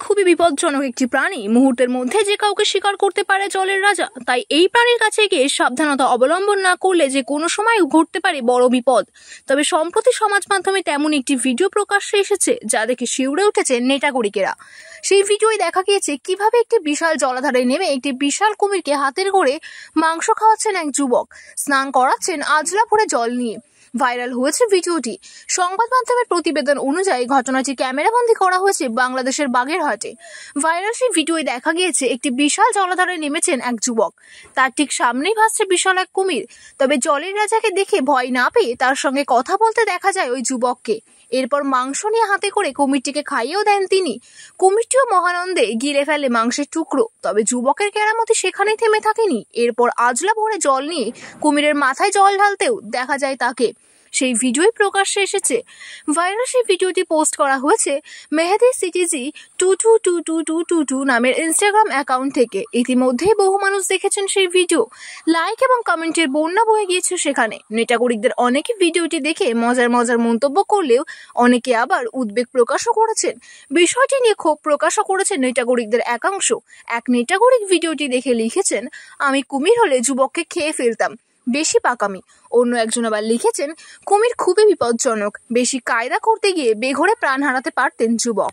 খুবই বিপজ্জনক একটি প্রাণী, মুহূর্তের মধ্যে যে কাউকে শিকার করতে পারে জলের রাজা। তাই এই প্রাণীর কাছে গিয়ে সাবধানতা অবলম্বন না করলে যে কোনো সময় ঘটতে পারে বড় বিপদ। তবে সম্প্রতি সমাজ মাধ্যমে তেমন একটি ভিডিও প্রকাশ্যে এসেছে যা দেখে শিউরে উঠেছে নেটাগরিকেরা। সেই ভিডিওয় দেখা গিয়েছে কিভাবে একটি বিশাল জলাধারে নেমে একটি বিশাল কুমিরকে হাতের করে মাংস খাওয়াচ্ছেন এক যুবক, স্নান করাচ্ছেন আজলা ভরে জল নিয়ে। ভাইরাল হয়েছে ভিডিওটি। সংবাদ মাধ্যমের প্রতিবেদন অনুযায়ী ঘটনাটি ক্যামেরাবন্দি করা হয়েছে বাংলাদেশের বাগেরহাটে। ভাইরাল সেই ভিডিওয় দেখা গিয়েছে একটি বিশাল জলাধারে নেমেছেন এক যুবক, তার ঠিক সামনেই ভাসছে বিশাল এক কুমির। তবে জলের রাজাকে দেখে ভয় না পেয়ে তার সঙ্গে কথা বলতে দেখা যায় ওই যুবককে। এরপর মাংস নিয়ে হাতে করে কুমিরটিকে খাইয়েও দেন তিনি। কুমিরটিও মহানন্দে গিলে ফেলে মাংসের টুকরো। তবে যুবকের কেরামতি সেখানেই থেমে থাকেনি। এরপর আজলা ভরে জল নিয়ে কুমিরের মাথায় জল ঢালতেও দেখা যায় তাকে। সেই ভিডিওই প্রকাশ্যে এসেছে। ভাইরাল সেই ভিডিওটি পোস্ট করা হয়েছে মেহেদি সিটিজি 222222 নামের ইনস্টাগ্রাম অ্যাকাউন্ট থেকে। ইতিমধ্যেই বহু মানুষ দেখেছেন সেই ভিডিও। লাইক এবং কমেন্টের বন্যা বয়ে গিয়েছে সেখানে। নেটাগরিকদের অনেকে ভিডিওটি দেখে মজার মন্তব্য করলেও অনেকে আবার উদ্বেগ প্রকাশও করেছেন। বিষয়টি নিয়ে ক্ষোভ প্রকাশও করেছেন নেটাগরিকদের একাংশ। এক নেটাগরিক ভিডিওটি দেখে লিখেছেন, আমি কুমির হলে যুবককে খেয়ে ফেলতাম, বেশি পাকামি। অন্য একজন আবার লিখেছেন, কুমির খুবই বিপজ্জনক, বেশি কায়দা করতে গিয়ে বেঘরে প্রাণ হারাতে পারতেন যুবক।